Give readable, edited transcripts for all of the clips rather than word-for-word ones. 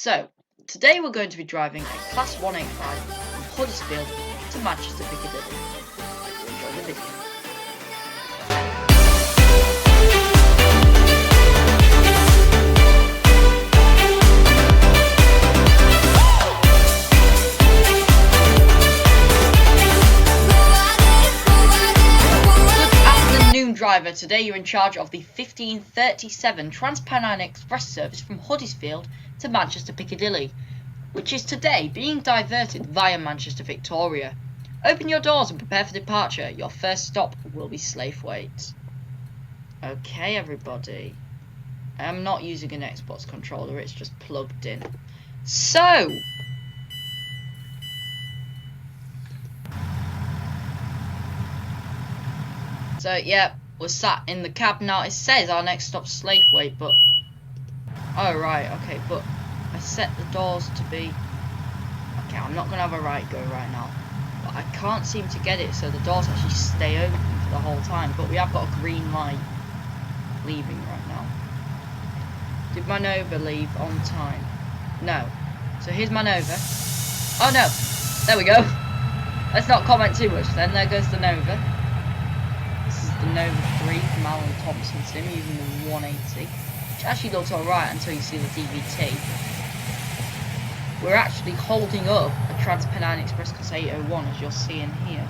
So, today we're going to be driving a Class 185 from Huddersfield to Manchester Piccadilly. Enjoy the video. Good afternoon, driver. Today you're in charge of the 1537 Transpennine Express service from Huddersfield to Manchester Piccadilly, which is today being diverted via Manchester Victoria. Open your doors and prepare for departure. Your first stop will be Slaithwaite. Okay, everybody. I am not using an Xbox controller, it's just plugged in. So, yeah, we're sat in the cab now. It says our next stop's Slaithwaite, but... Oh, right, okay, but I set the doors to be... Okay, I'm not going to have a right go right now. But I can't seem to get it so the doors actually stay open for the whole time. But we have got a green light leaving right now. Did my Nova leave on time? No. So here's my Nova. Oh no! There we go. Let's not comment too much then. There goes the Nova. This is the Nova 3 from Alan Thompson Sim using the 180. Which actually looks alright until you see the DVT. We're actually holding up a Transpennine Express Class 801 as you're seeing here.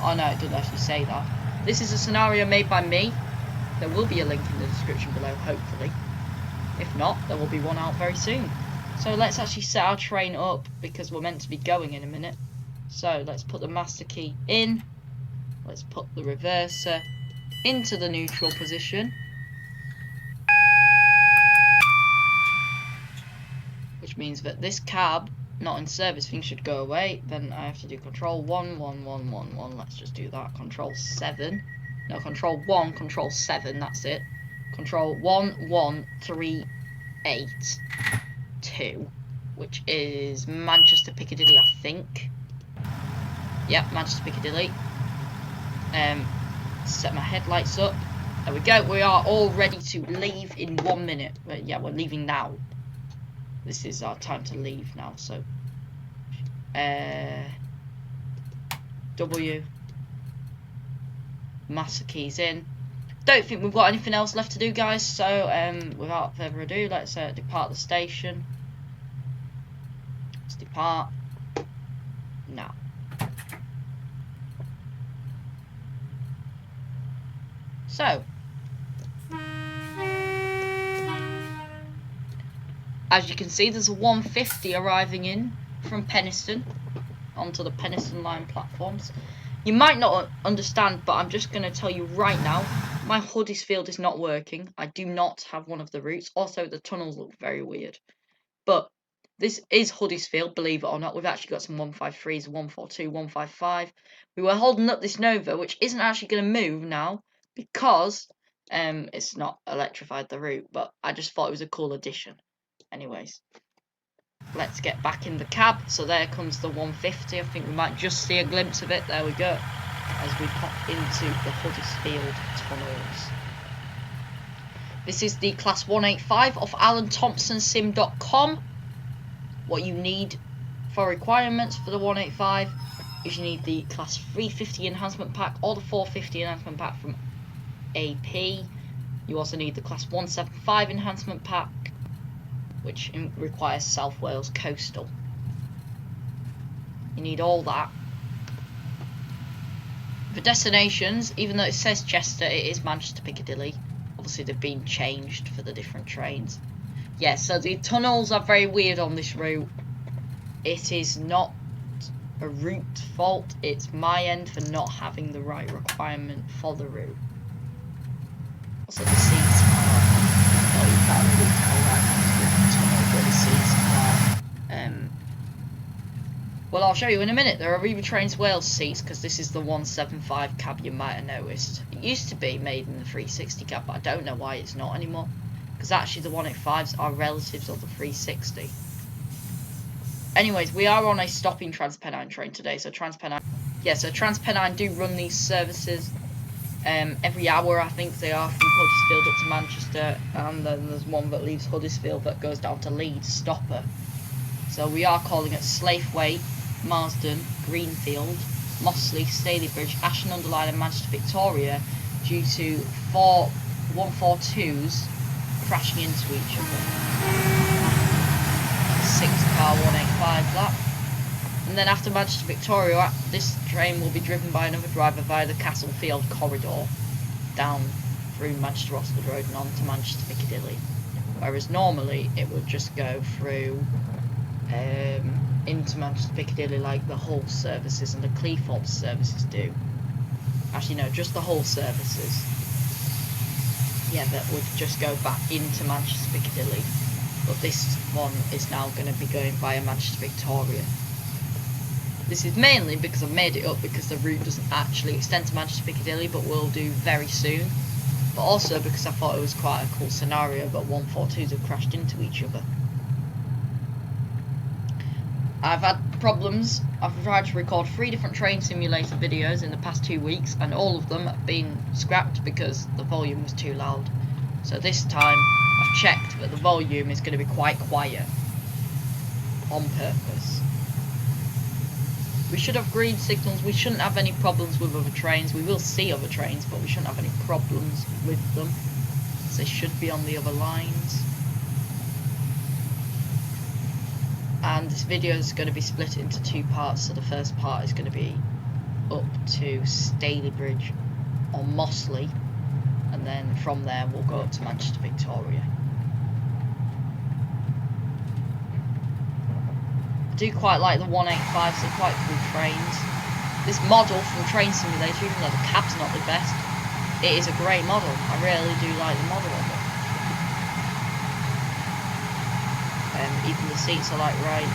Oh no, it doesn't actually say that. This is a scenario made by me. There will be a link in the description below, hopefully. If not, there will be one out very soon. So let's actually set our train up because we're meant to be going in a minute. So let's put the master key in. Let's put the reverser into the neutral position. Which means that this cab, not in service thing, should go away. Then I have to do control 1, 1, 1, 1, 1. Let's just do that. Control 7. No, control 1, control 7. That's it. Control 1, 1, 3, 8, 2. Which is Manchester Piccadilly, I think. Yep, Manchester Piccadilly. Set my headlights up. There we go. We are all ready to leave in 1 minute. Yeah, we're leaving now. This is our time to leave now, so W, master keys in. Don't think we've got anything else left to do, guys, so without further ado, let's depart the station. Let's depart now. So, as you can see, there's a 150 arriving in from Penistone onto the Penistone line platforms. You might not understand, but I'm just going to tell you right now, my Huddersfield is not working. I do not have one of the routes. Also, the tunnels look very weird. But this is Huddersfield, believe it or not. We've actually got some 153s, 142, 155. We were holding up this Nova, which isn't actually going to move now because it's not electrified the route. But I just thought it was a cool addition. Anyways, let's get back in the cab. So there comes the 150. I think we might just see a glimpse of it. There we go. As we pop into the Huddersfield tunnels. This is the Class 185 off AlanThompsonSim.com. What you need for requirements for the 185 is you need the Class 350 enhancement pack or the 450 enhancement pack from AP. You also need the Class 175 enhancement pack, which requires South Wales Coastal. You need all that. For destinations, even though it says Chester, it is Manchester Piccadilly. Obviously, they've been changed for the different trains. Yeah, so the tunnels are very weird on this route. It is not a route fault. It's my end for not having the right requirement for the route. Also, the seats are... Oh, you can't really tell right now. Where the seats are. Well, I'll show you in a minute. There are River Trains Wales seats because this is the 175 cab you might have noticed. It used to be made in the 360 cab, but I don't know why it's not anymore. Because actually the 185s are relatives of the 360. Anyways, we are on a stopping Transpennine train today, so Transpennine... Yeah, so Transpennine do run these services every hour. I think they are from Huddersfield up to Manchester, and then there's one that leaves Huddersfield that goes down to Leeds, stopper. So we are calling at Slaithwaite, Marsden, Greenfield, Mossley, Stalybridge, Ashton-under-Lyne and Manchester Victoria due to 142s crashing into each other. 6-car 185 that. And then after Manchester Victoria, this train will be driven by another driver via the Castlefield corridor down through Manchester Oxford Road and on to Manchester Piccadilly. Whereas normally it would just go through into Manchester Piccadilly like the Hull services and the Cleethorpes services do. Actually no, just the Hull services. Yeah, that would just go back into Manchester Piccadilly. But this one is now going to be going via Manchester Victoria. This is mainly because I've made it up because the route doesn't actually extend to Manchester Piccadilly, but will do very soon. But also because I thought it was quite a cool scenario that 142s have crashed into each other. I've had problems. I've tried to record 3 different train simulator videos in the past 2 weeks, and all of them have been scrapped because the volume was too loud. So this time I've checked that the volume is going to be quite quiet on purpose. We should have green signals. We shouldn't have any problems with other trains. We will see other trains, but we shouldn't have any problems with them. So they should be on the other lines. And this video is going to be split into 2 parts. So the first part is going to be up to Stalybridge or Mossley, and then from there we'll go up to Manchester Victoria. I do quite like the 185s, they're quite cool trains. This model from Train Simulator, even though the cab's not the best, it is a great model. I really do like the model of it. Even the seats are like right.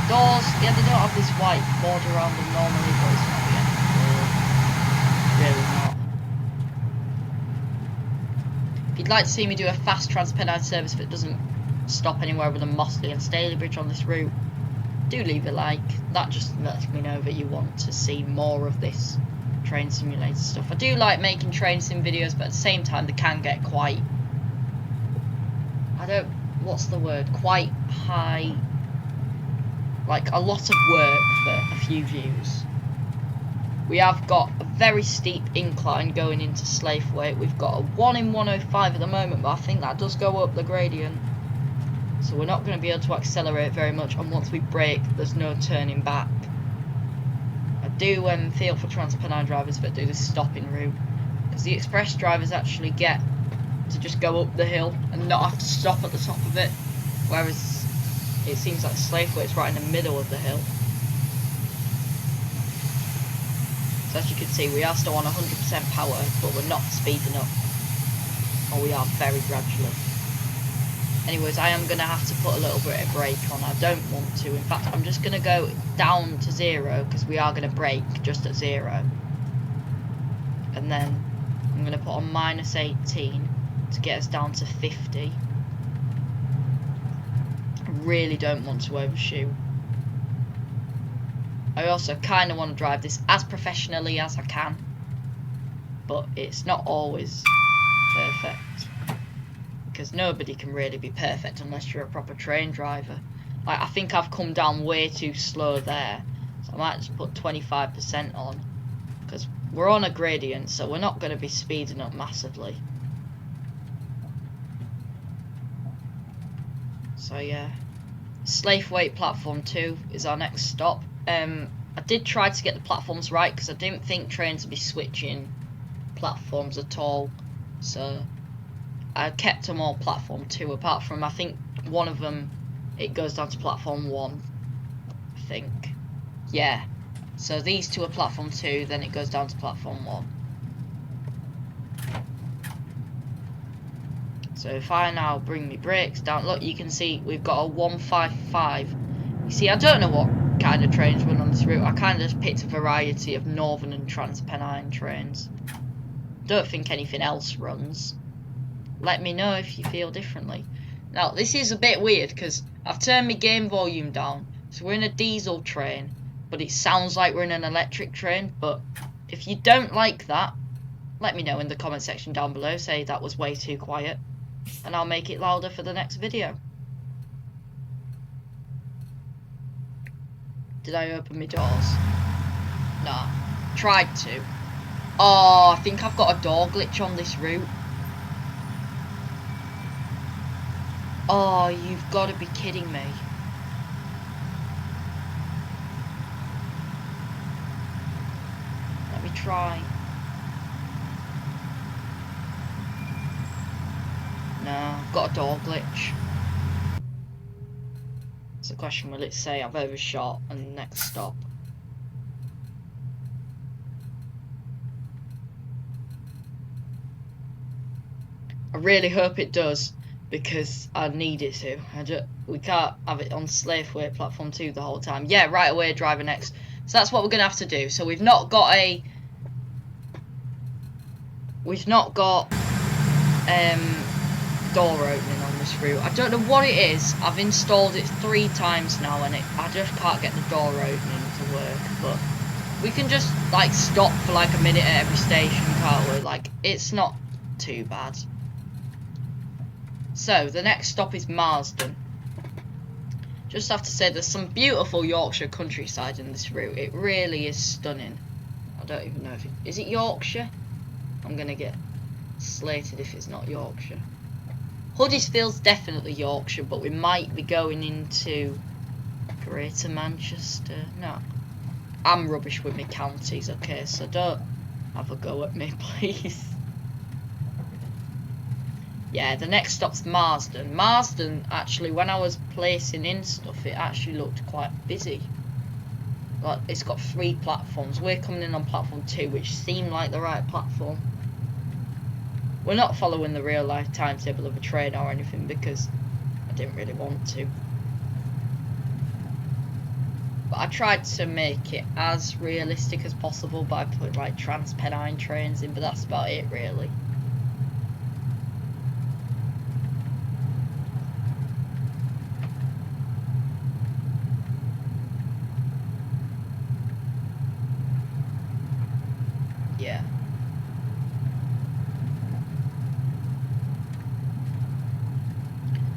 Doors, yeah, they don't have this white border around them normally, but it's not the end of the world. Really not. If you'd like to see me do a fast Transpennine service that doesn't stop anywhere other than Mossley and Stalybridge on this route, do leave a like. That just lets me know that you want to see more of this train simulator stuff. I do like making train sim videos, but at the same time they can get quite, what's the word, quite high, like a lot of work for a few views. We have got a very steep incline going into Slaithwaite. We've got a 1 in 105 at the moment, but I think that does go up the gradient, so we're not going to be able to accelerate very much, and once we brake there's no turning back. I do feel for Transpennine drivers that do this stopping route, because the express drivers actually get to just go up the hill and not have to stop at the top of it, whereas it seems like Slaithwaite's right in the middle of the hill. So as you can see, we are still on 100% power, but we're not speeding up, or we are very gradually. Anyways, I am going to have to put a little bit of brake on. I don't want to. In fact, I'm just going to go down to 0 because we are going to brake just at 0. And then I'm going to put on -18 to get us down to 50. I really don't want to overshoot. I also kind of want to drive this as professionally as I can, but it's not always perfect, because nobody can really be perfect unless you're a proper train driver. Like, I think I've come down way too slow there, so I might just put 25% on, because we're on a gradient, so we're not going to be speeding up massively. So yeah, Slaithwaite platform 2 is our next stop. I did try to get the platforms right because I didn't think trains would be switching platforms at all, so I kept them all platform 2, apart from I think one of them it goes down to platform 1, I think. Yeah, so these 2 are platform 2, then it goes down to platform 1. So if I now bring my brakes down, look, you can see we've got a 155. You see, I don't know what kind of trains run on this route. I kind of just picked a variety of Northern and Transpennine trains. Don't think anything else runs. Let me know if you feel differently. Now, this is a bit weird because I've turned my game volume down. So we're in a diesel train, but it sounds like we're in an electric train. But if you don't like that, let me know in the comment section down below. Say that was way too quiet, and I'll make it louder for the next video. Did I open my doors? Nah. Tried to. Oh, I think I've got a door glitch on this route. Oh, you've got to be kidding me. Let me try. No, I've got a door glitch. It's a question, will it say I've overshot and next stop? I really hope it does, because I need it to. We can't have it on Slaithwaite platform 2 the whole time. Yeah, right away, driver next. So that's what we're going to have to do. So we've not got a... door opening on this route. I don't know what it is. I've installed it 3 times now and I just can't get the door opening to work. But we can just like stop for like a minute at every station, can't we? Like, it's not too bad. So the next stop is Marsden. Just have to say there's some beautiful Yorkshire countryside in this route. It really is stunning. I don't even know if it is it Yorkshire? I'm gonna get slated if it's not Yorkshire. Huddersfield's definitely Yorkshire, but we might be going into Greater Manchester. No, I'm rubbish with my counties, okay, so don't have a go at me, please. Yeah, the next stop's Marsden. Marsden, actually, when I was placing in stuff, it actually looked quite busy. Like, it's got 3 platforms. We're coming in on platform 2, which seemed like the right platform. We're not following the real life timetable of a train or anything because I didn't really want to. But I tried to make it as realistic as possible by putting like Transpennine trains in, but that's about it really. Yeah.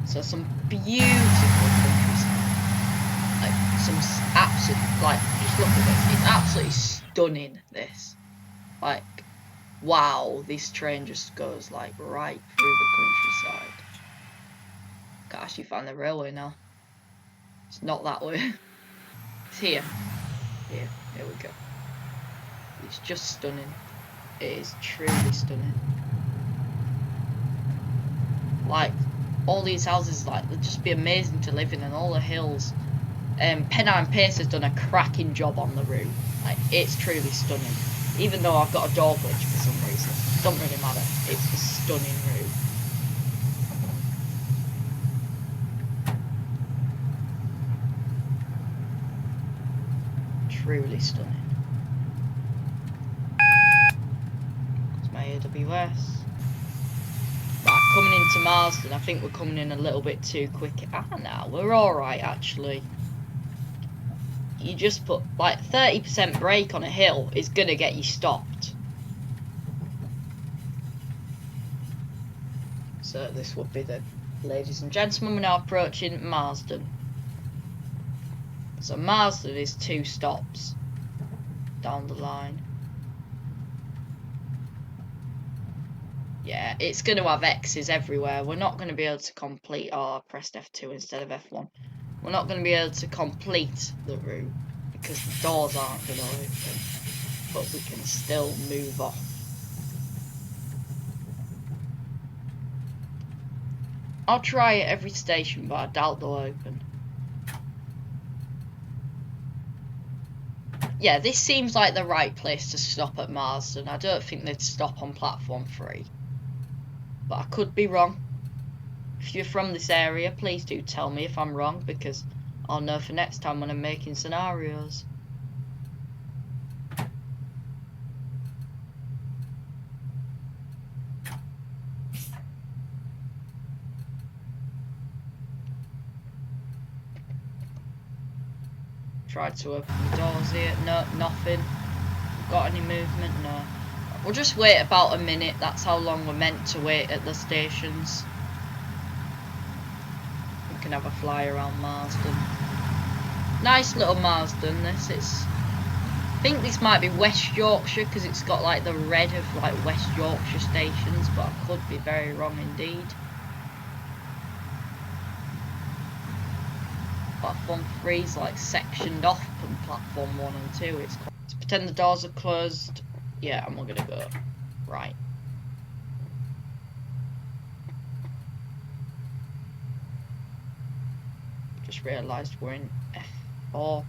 So some beautiful countryside. Like some absolute, like, just look at this. It's absolutely stunning, this. Like, wow, this train just goes like right through the countryside. Can't actually find the railway now. It's not that way. It's here. Here we go. It's just stunning. It is truly stunning. Like, all these houses, like, they'd just be amazing to live in, and all the hills. Pennine Pace has done a cracking job on the route. Like, it's truly stunning. Even though I've got a door glitch for some reason. It doesn't really matter. It's a stunning route. Truly stunning. It's my AWS. Right, coming into Marsden, I think we're coming in a little bit too quick. Ah, no, we're alright actually. You just put like 30% brake on a hill is gonna get you stopped. So this would be the, ladies and gentlemen, we're now approaching Marsden. So Marsden is 2 stops down the line. Yeah, it's going to have X's everywhere. We're not going to be able to complete... Oh, I pressed F2 instead of F1. We're not going to be able to complete the route because the doors aren't going to open. But we can still move off. I'll try at every station, but I doubt they'll open. Yeah, this seems like the right place to stop at Marsden. I don't think they'd stop on platform 3. But I could be wrong. If you're from this area, please do tell me if I'm wrong, because I'll know for next time when I'm making scenarios. Tried to open the doors here. No, nothing. Got any movement? No. We'll just wait about a minute. That's how long we're meant to wait at the stations. We can have a fly around Marsden. Nice little Marsden, this. I think this might be West Yorkshire because it's got like the red of like West Yorkshire stations, but I could be very wrong indeed. Platform 3 is like sectioned off from platform 1 and 2. Let's pretend the doors are closed. Yeah, and we're gonna go right. Just realised we're in F4.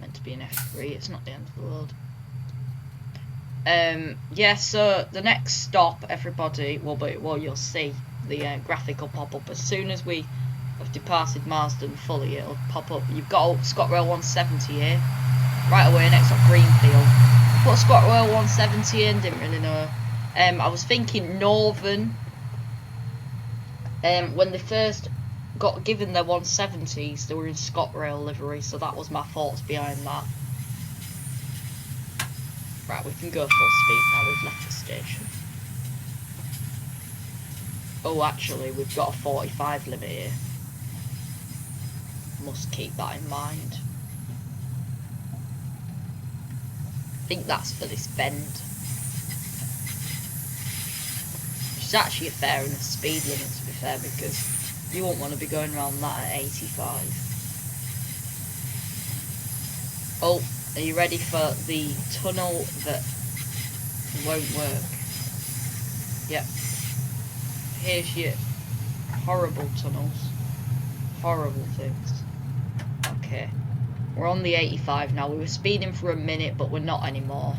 Meant to be in F3. It's not the end of the world. Yeah, so the next stop, everybody, well, you'll see the graphic will pop up as soon as we have departed Marsden fully. It'll pop up. You've got ScotRail 170 here. Right away, next up Greenfield. Put ScotRail 170 in, didn't really know. I was thinking Northern. When they first got given their 170s, they were in ScotRail livery, so that was my thoughts behind that. Right, we can go full speed now, we've left the station. Oh, actually, we've got a 45 limit here. Must keep that in mind. I think that's for this bend. Which is actually a fair enough speed limit, to be fair, because you won't want to be going around that at 85. Oh, are you ready for the tunnel that won't work? Yep. Here's your horrible tunnels. Horrible things. Okay. We're on the 85 now. We were speeding for a minute, but we're not anymore.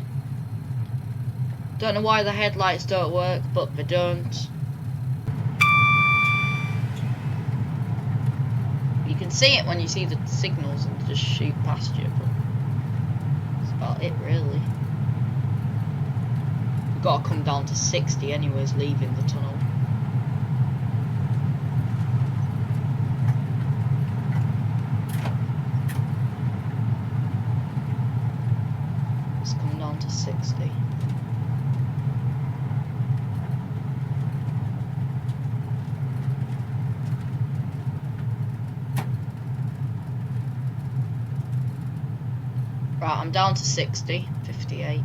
Don't know why the headlights don't work, but they don't. You can see it when you see the signals and just shoot past you, but that's about it really. We've got to come down to 60 anyways, leaving the tunnel. Let's come down to 60. Right, I'm down to 60, 58.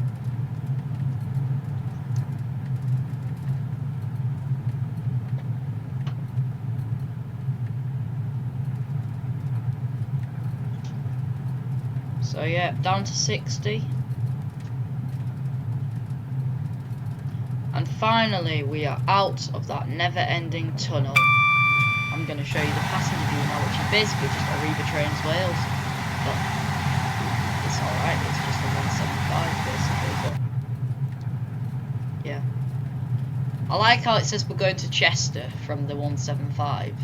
So yeah, down to 60. And finally we are out of that never-ending tunnel. I'm going to show you the passenger view now, which is basically just Arriva Trains Wales. But it's alright, it's just a 175 basically, but yeah. I like how it says we're going to Chester from the 175,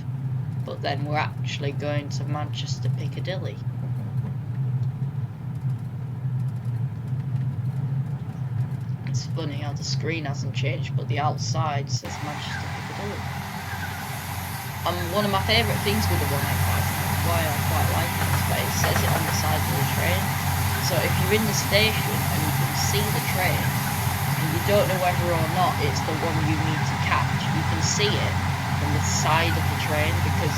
but then we're actually going to Manchester Piccadilly. It's funny how the screen hasn't changed, but the outside says Manchester Piccadilly. One of my favourite things with the 185, why I quite like it, is that it says it on the side of the train. So if you're in the station and you can see the train, and you don't know whether or not it's the one you need to catch, you can see it from the side of the train, because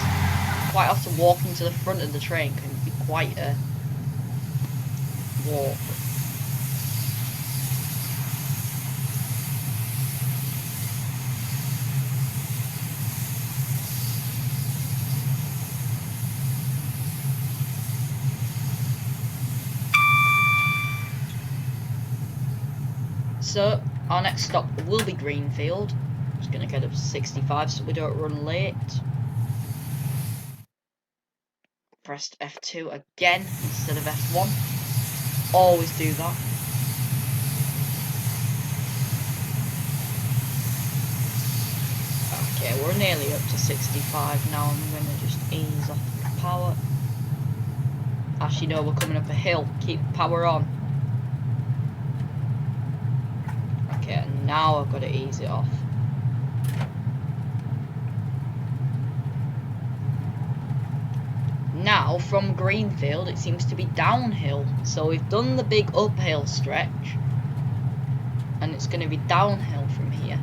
quite often walking to the front of the train can be quite a walk. So, our next stop will be Greenfield. I'm just going to get up to 65 so we don't run late. Pressed F2 again instead of F1. Always do that. Okay, we're nearly up to 65 now. I'm going to just ease off the power. Actually, no, we're coming up a hill. Keep power on. Okay, now I've got to ease it off. Now, from Greenfield, it seems to be downhill. So we've done the big uphill stretch. And it's going to be downhill from here.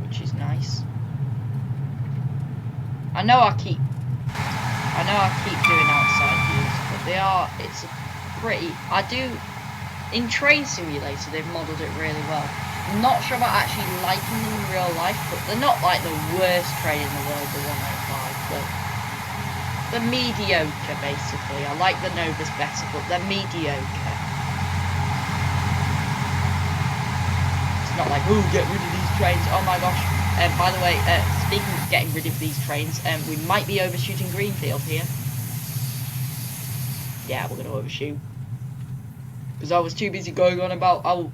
Which is nice. I know I keep doing outside views, but it's a pretty, in Train Simulator they've modelled it really well. I'm not sure about actually liking them in real life, but they're not like the worst train in the world, the 185, but they're mediocre basically. I like the Novas better, but they're mediocre. It's not like, oh, get rid of these trains, oh my gosh. By the way, speaking of getting rid of these trains, we might be overshooting Greenfield here. Yeah, we're going to overshoot. Because I was too busy going on about how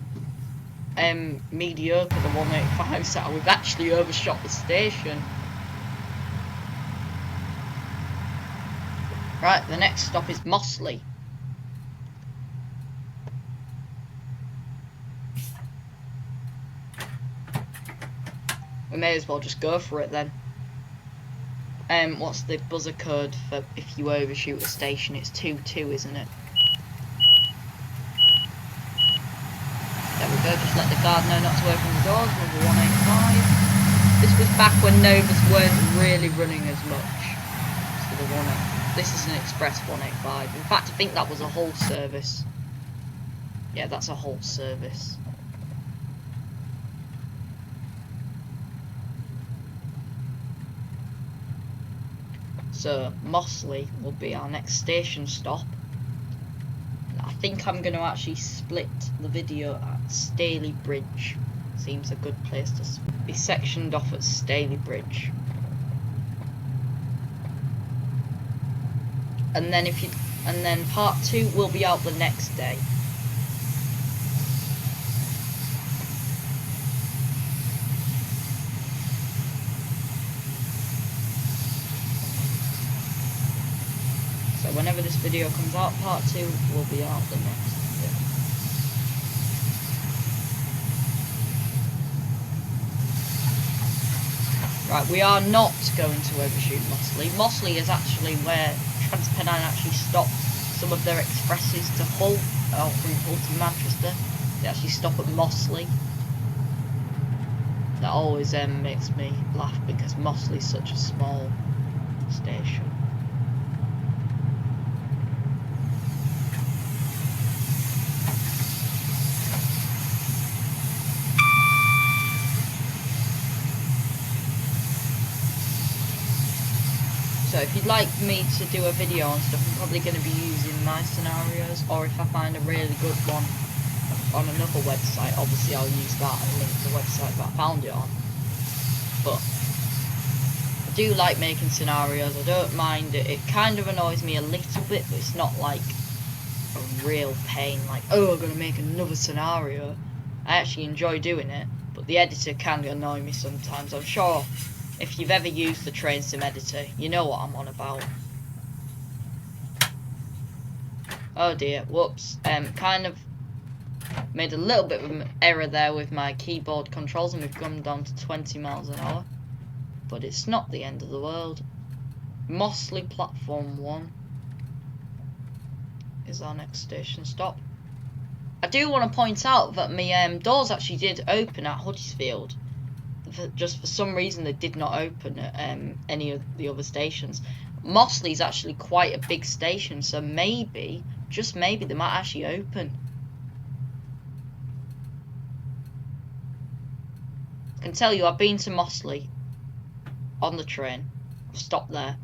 mediocre the 185 so we've actually overshot the station. Right, the next stop is Mossley. We may as well just go for it then. What's the buzzer code for if you overshoot a station? It's 22, isn't it? There we go, just let the guard know not to open the doors, number 185. This was back when Novas weren't really running as much. So this is an express 185. In fact, I think that was a whole service. Yeah, that's a whole service. So Mossley will be our next station stop. I think I'm going to actually split the video at Stalybridge. Seems a good place to be sectioned off at Stalybridge. And then part 2 will be out the next day. So whenever this video comes out, part 2 will be out the next day. Right, we are not going to overshoot Mossley. Mossley is actually where TransPennine actually stopped some of their expresses to Hull, from Hull to Manchester. They actually stop at Mossley. That always makes me laugh because Mossley is such a small station. So if you'd like me to do a video on stuff, I'm probably going to be using my scenarios, or if I find a really good one on another website, obviously I'll use that and link the website that I found it on. But I do like making scenarios, I don't mind it. It kind of annoys me a little bit, but it's not like a real pain, like, oh, I'm going to make another scenario. I actually enjoy doing it, but the editor can annoy me sometimes. I'm sure if you've ever used the Train Sim editor, you know what I'm on about. Oh dear, whoops. Kind of made a little bit of an error there with my keyboard controls and we've gone down to 20 miles an hour. But it's not the end of the world. Mossley Platform 1 is our next station stop. I do want to point out that my doors actually did open at Huddersfield. Just for some reason they did not open at any of the other stations. Mossley is actually quite a big station, so maybe, just maybe, they might actually open. I can tell you, I've been to Mossley on the train. I've stopped there.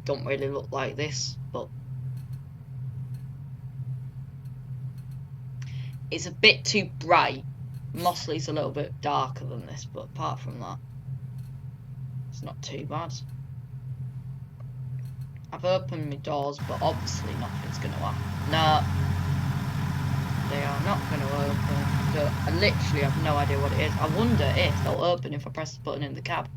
Don't really look like this, but it's a bit too bright. Mossley's a little bit darker than this, but apart from that, it's not too bad. I've opened my doors, but obviously nothing's going to happen. No, they are not going to open. So I literally have no idea what it is. I wonder if they'll open if I press the button in the cab.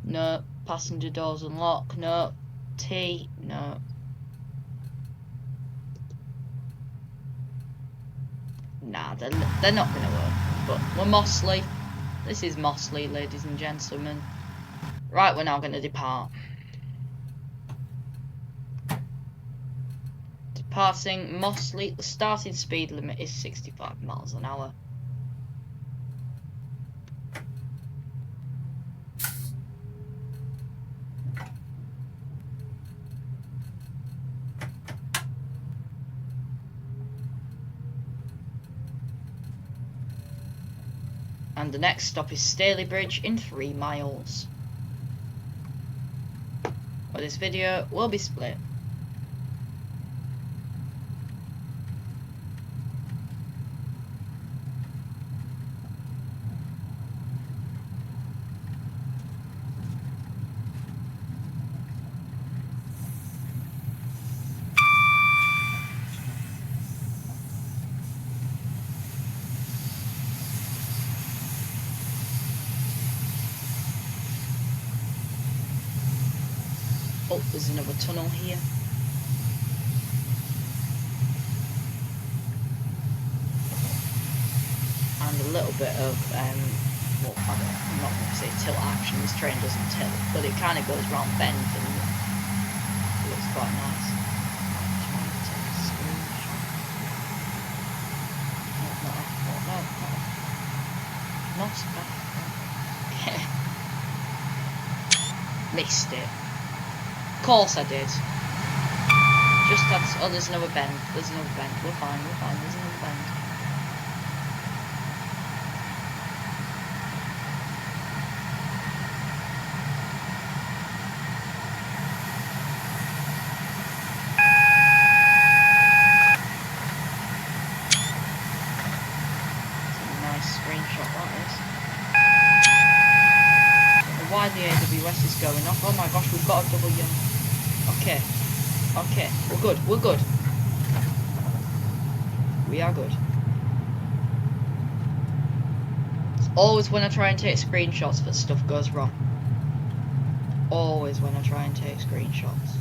No, passenger doors unlock. No, T, no. Nah, they're not going to work. But we're Mossley. This is Mossley, ladies and gentlemen. Right, we're now going to depart. departing Mossley. The starting speed limit is 65 miles an hour. And the next stop is Stalybridge in 3 miles. Where this video will be split. Oh, there's another tunnel here. And a little bit of, well, I'm not going to say tilt action, this train doesn't tilt, but it kind of goes round bends and it looks quite nice. I'm trying to take a screenshot. No. Not bad. Okay. Missed it. Of course I did. Just had. Oh, there's another bend. There's another bend. We're fine. There's another bend. It's a nice screenshot, that is. I don't know why the AWS is going off. Oh my gosh, we've got a double young. Okay, we're good. We are good. It's always when I try and take screenshots that stuff goes wrong. Always when I try and take screenshots.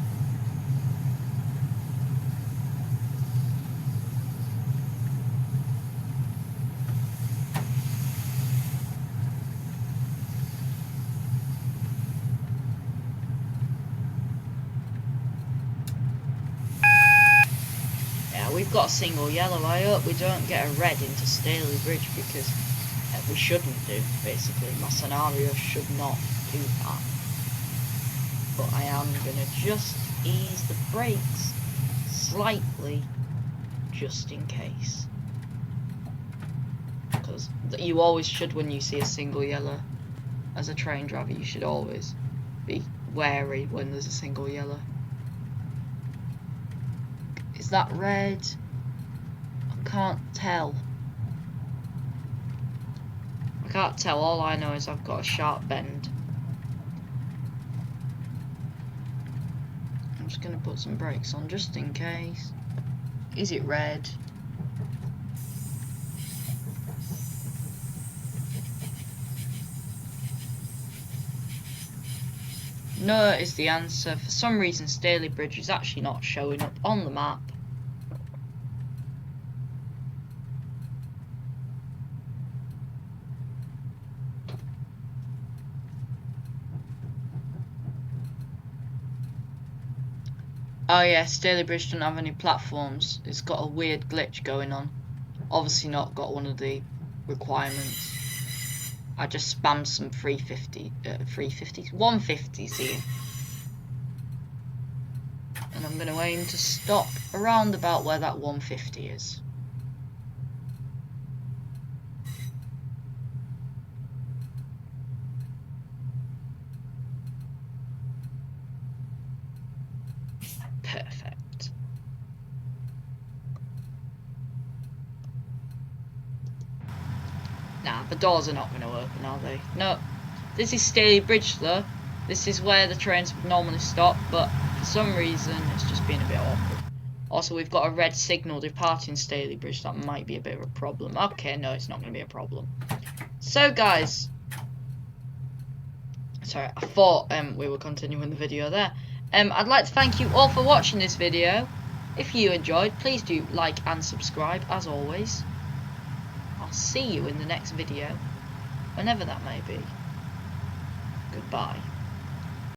We've got a single yellow. I hope we don't get a red into Stalybridge because we shouldn't do, basically. My scenario should not do that. But I am going to just ease the brakes slightly just in case. Because you always should when you see a single yellow. As a train driver, you should always be wary when there's a single yellow. Is that red? I can't tell. I can't tell. All I know is I've got a sharp bend. I'm just going to put some brakes on just in case. Is it red? No is the answer. For some reason Stalybridge is actually not showing up on the map. Oh yeah, Stalybridge doesn't have any platforms. It's got a weird glitch going on. Obviously not got one of the requirements. I just spammed some 150s here. And I'm going to aim to stop around about where that 150 is. Perfect. Nah, the doors are not going to open, are they? No. This is Stalybridge though. This is where the trains would normally stop, but for some reason it's just been a bit awkward. Also, we've got a red signal departing Stalybridge. That might be a bit of a problem. Okay, no, it's not going to be a problem. So, guys. Sorry, I thought we were continuing the video there. I'd like to thank you all for watching this video. If you enjoyed, please do like and subscribe, as always. I'll see you in the next video, whenever that may be. Goodbye.